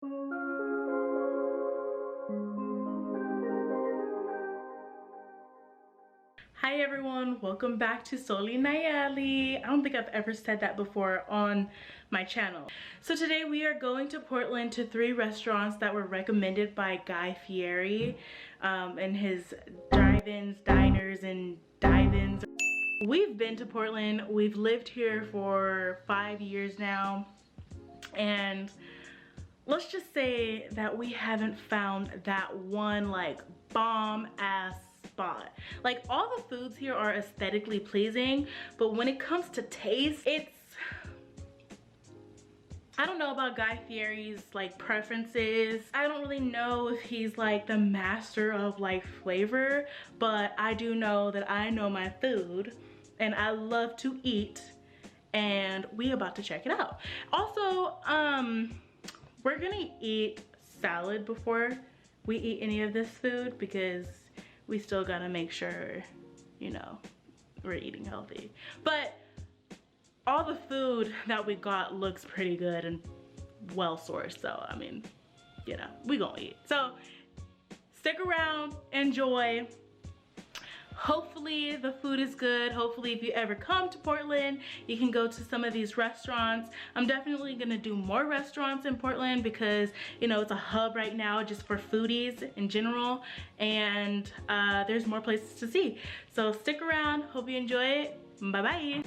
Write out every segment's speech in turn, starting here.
Hi everyone, welcome back to Soli Nayeli. I don't think I've ever said that before on my channel. So today we are going to Portland to 3 restaurants that were recommended by Guy Fieri and his drive-ins, diners, and dive-ins. We've been to Portland. We've lived here for 5 years now, and let's just say that we haven't found that one like bomb ass spot. Like, all the foods here are aesthetically pleasing, but when it comes to taste, I don't know about Guy Fieri's like preferences. I don't really know if he's like the master of like flavor, but I do know that I know my food and I love to eat, and we about to check it out. Also, we're gonna eat salad before we eat any of this food because we still gotta make sure, you know, we're eating healthy. But all the food that we got looks pretty good and well sourced, so I mean, you know, we gonna eat. So stick around, enjoy. Hopefully the food is good. Hopefully if you ever come to Portland, you can go to some of these restaurants. I'm definitely gonna do more restaurants in Portland because, you know, it's a hub right now just for foodies in general, and there's more places to see. So stick around, hope you enjoy it. Bye-bye.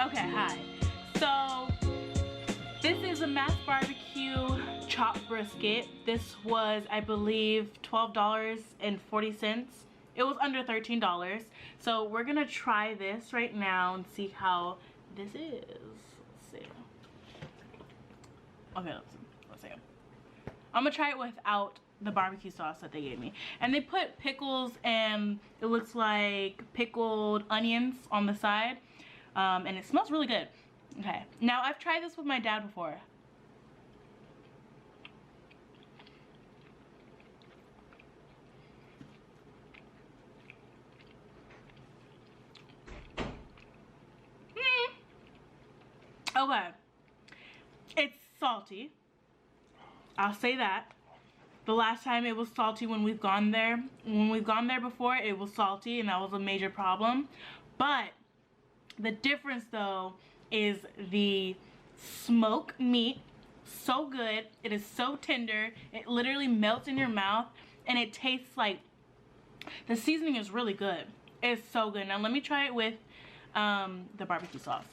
Okay, hi. So this is a mass barbecue chopped brisket. This was, I believe, $12.40. It was under $13. So we're gonna try this right now and see how this is. Let's see. Okay, let's see. I'm gonna try it without the barbecue sauce that they gave me. And they put pickles and it looks like pickled onions on the side. And it smells really good. Okay, now I've tried this with my dad before. Okay, it's salty. I'll say that. The last time it was salty when we've gone there. When we've gone there before, it was salty and that was a major problem. But the difference though is the smoked meat. So good. It is so tender. It literally melts in your mouth and it tastes like, the seasoning is really good. It's so good. Now let me try it with the barbecue sauce.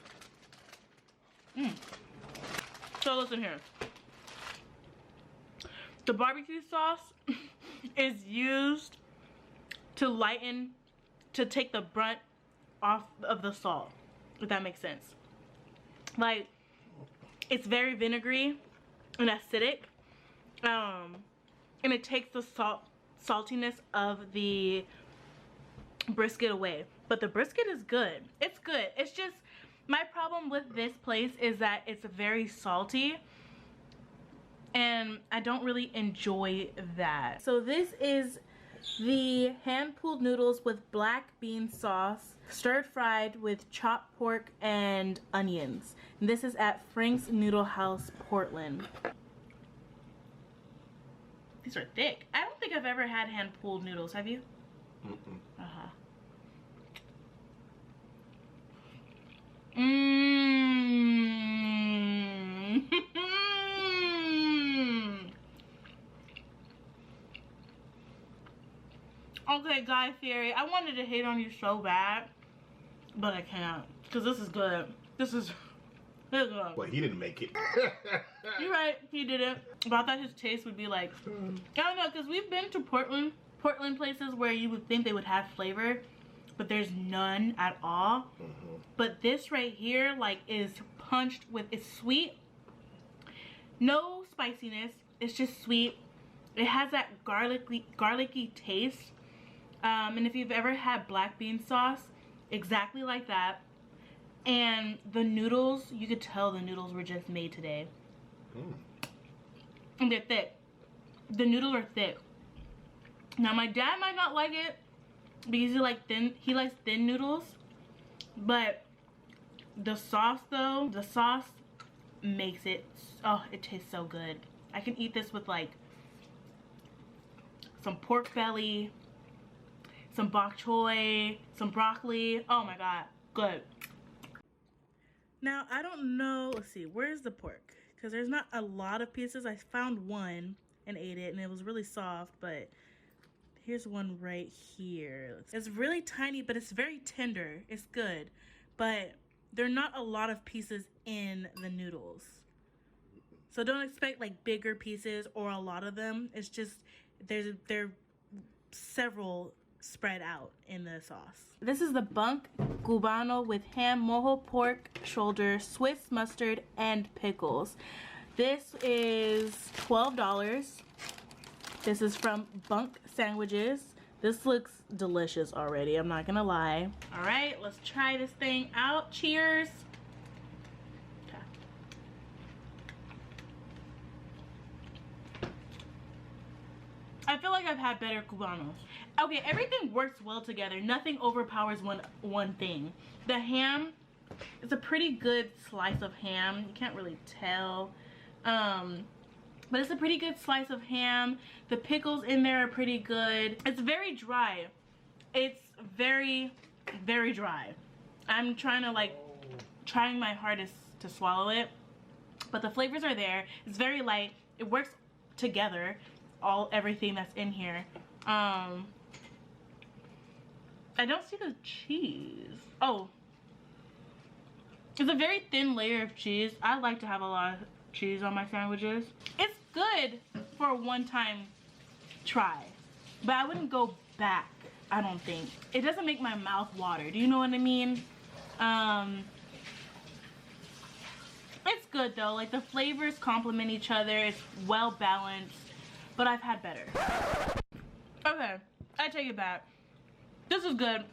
So listen here. The barbecue sauce is used to lighten, to take the brunt off of the salt, if that makes sense. Like, it's very vinegary and acidic, and it takes the saltiness of the brisket away. But the brisket is good. It's good. It's just, my problem with this place is that it's very salty and I don't really enjoy that. So this is the hand-pulled noodles with black bean sauce, stir fried with chopped pork and onions. And this is at Fieri'S Noodle House, Portland. These are thick. I don't think I've ever had hand-pulled noodles. Have you? Mm-mm. Uh-huh. Okay, Guy Fieri, I wanted to hate on you so bad, but I can't, because this is good. This is Well, he didn't make it. You're right, he didn't. But I thought his taste would be like, I don't know, because we've been to Portland places where you would think they would have flavor, but there's none at all. But this right here, like, is punched with, it's sweet, no spiciness, it's just sweet. It has that garlicky taste. And if you've ever had black bean sauce, exactly like that. And the noodles, you could tell the noodles were just made today. And they're thick. The noodles are thick. Now my dad might not like it because he likes thin noodles. But the sauce though, the sauce makes it, oh, it tastes so good. I can eat this with like some pork belly, some bok choy, some broccoli. Oh my god, good. Now I don't know, let's see, where's the pork? Because there's not a lot of pieces. I found one and ate it and it was really soft, but here's one right here. It's really tiny, but it's very tender. It's good, but there are not a lot of pieces in the noodles. So don't expect like bigger pieces or a lot of them. It's just, they're several spread out in the sauce. This is the Bunk Cubano with ham, mojo pork shoulder, Swiss mustard, and pickles. This is $12. This is from Bunk Sandwiches. This looks delicious already, I'm not gonna lie. All right, let's try this thing out. Cheers. I feel like I've had better Cubanos. Okay, everything works well together. Nothing overpowers one thing. The ham, it's a pretty good slice of ham. You can't really tell. But it's a pretty good slice of ham. The pickles in there are pretty good. It's very dry. It's very, very dry. I'm trying to trying my hardest to swallow it. But the flavors are there. It's very light. It works together. Everything that's in here. I don't see the cheese. Oh. It's a very thin layer of cheese. I like to have a lot of cheese on my sandwiches. It's good for a one-time try, but I wouldn't go back, I don't think. It doesn't make my mouth water. Do you know what I mean? It's good though. Like the flavors complement each other. It's well balanced. But I've had better. Okay, I take it back. This is good.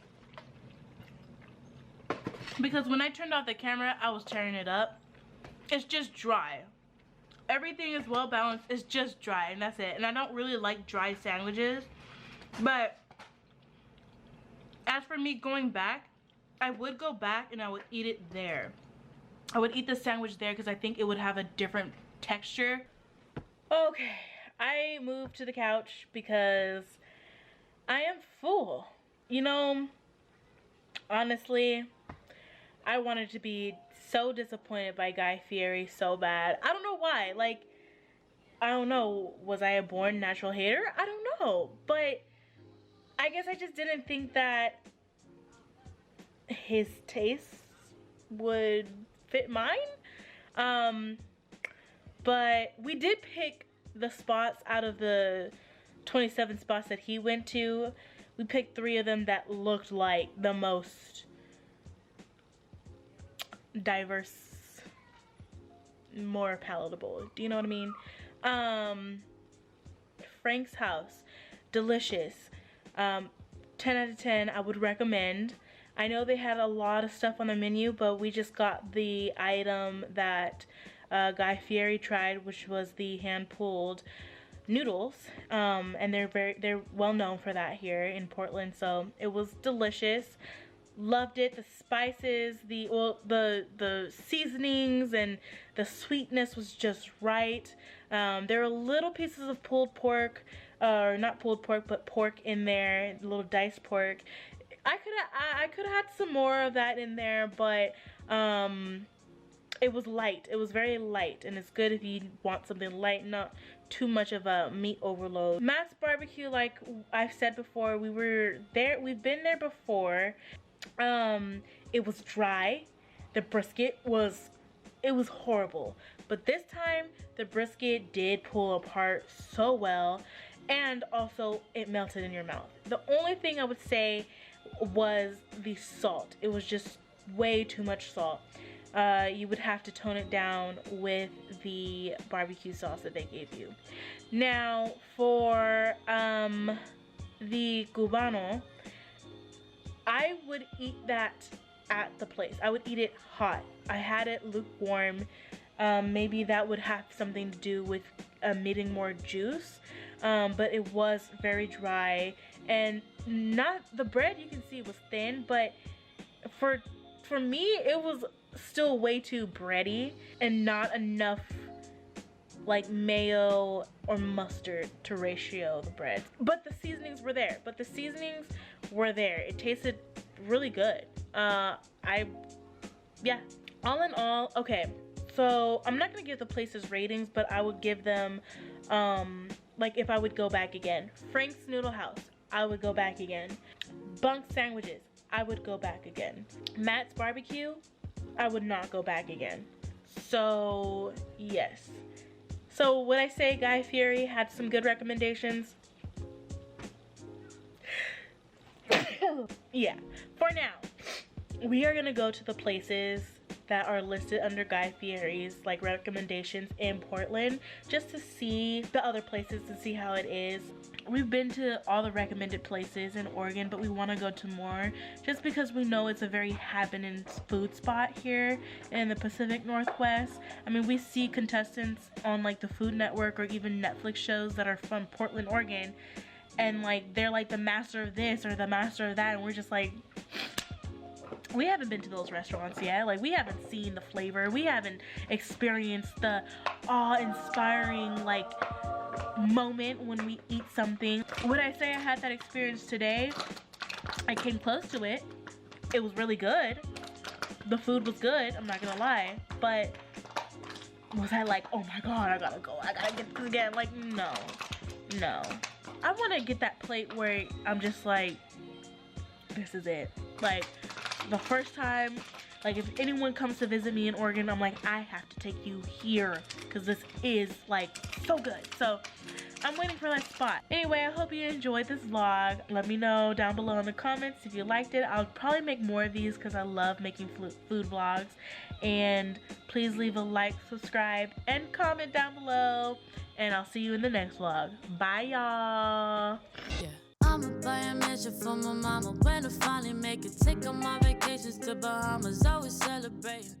Because when I turned off the camera, I was tearing it up. It's just dry. Everything is well balanced. It's just dry, and that's it. And I don't really like dry sandwiches. But as for me going back, I would go back and I would eat it there. I would eat the sandwich there because I think it would have a different texture. Okay. I moved to the couch because I am full. You know, honestly, I wanted to be so disappointed by Guy Fieri so bad. I don't know why. Like, I don't know. Was I a born natural hater? I don't know. But I guess I just didn't think that his tastes would fit mine. But we did pick the spots out of the 27 spots that he went to. We picked 3 of them that looked like the most diverse, more palatable. Do you know what I mean? Frank's House, delicious. 10 out of 10, I would recommend. I know they had a lot of stuff on the menu, but we just got the item that Guy Fieri tried, which was the hand-pulled noodles, and they're well known for that here in Portland. So it was delicious. Loved it. The spices, the seasonings, and the sweetness was just right. There were little pieces of pulled pork, or not pulled pork, but pork in there, little diced pork. I could have had some more of that in there, but it was light. It was very light, and it's good if you want something light, not too much of a meat overload. Matt's Barbecue, like I've said before, we've been there before. It was dry. The brisket was it was horrible. But this time, the brisket did pull apart so well, and also it melted in your mouth. The only thing I would say was the salt. It was just way too much salt. You would have to tone it down with the barbecue sauce that they gave you. Now, for the cubano, I would eat that at the place. I would eat it hot. I had it lukewarm. Maybe that would have something to do with emitting more juice, but it was very dry, and not the bread, you can see, was thin, but for me it was still way too bready and not enough like mayo or mustard to ratio the bread. But the seasonings were there. It tasted really good. Yeah, all in all, okay, so I'm not gonna give the places ratings, but I would give them like if I would go back again. Frank's Noodle House, I would go back again. Bunk sandwiches, I would go back again. Matt's Barbecue, I would not go back again. So yes. So would I say Guy Fieri had some good recommendations? Yeah. For now, we are gonna go to the places that are listed under Guy Fieri's like recommendations in Portland, just to see the other places, to see how it is. We've been to all the recommended places in Oregon, but we want to go to more just because we know it's a very happening food spot here in the Pacific Northwest. I mean, we see contestants on like the Food Network or even Netflix shows that are from Portland, Oregon, and like they're like the master of this or the master of that, and we're just like, we haven't been to those restaurants yet. Like, we haven't seen the flavor, we haven't experienced the awe-inspiring like moment when we eat something. Would I say I had that experience today? I came close to it. It was really good. The food was good, I'm not gonna lie. But was I like, oh my god, I gotta go, I gotta get this again? Like, no. I want to get that plate where I'm just like, this is it. Like, the first time, like if anyone comes to visit me in Oregon, I'm like, I have to take you here because this is like so good. So I'm waiting for that spot. Anyway, I hope you enjoyed this vlog. Let me know down below in the comments if you liked it. I'll probably make more of these because I love making food vlogs. And please leave a like, subscribe, and comment down below. And I'll see you in the next vlog. Bye, y'all. Yeah. I'ma buy a mansion for my mama when I finally make it. Take all my vacations to Bahamas, always celebrating.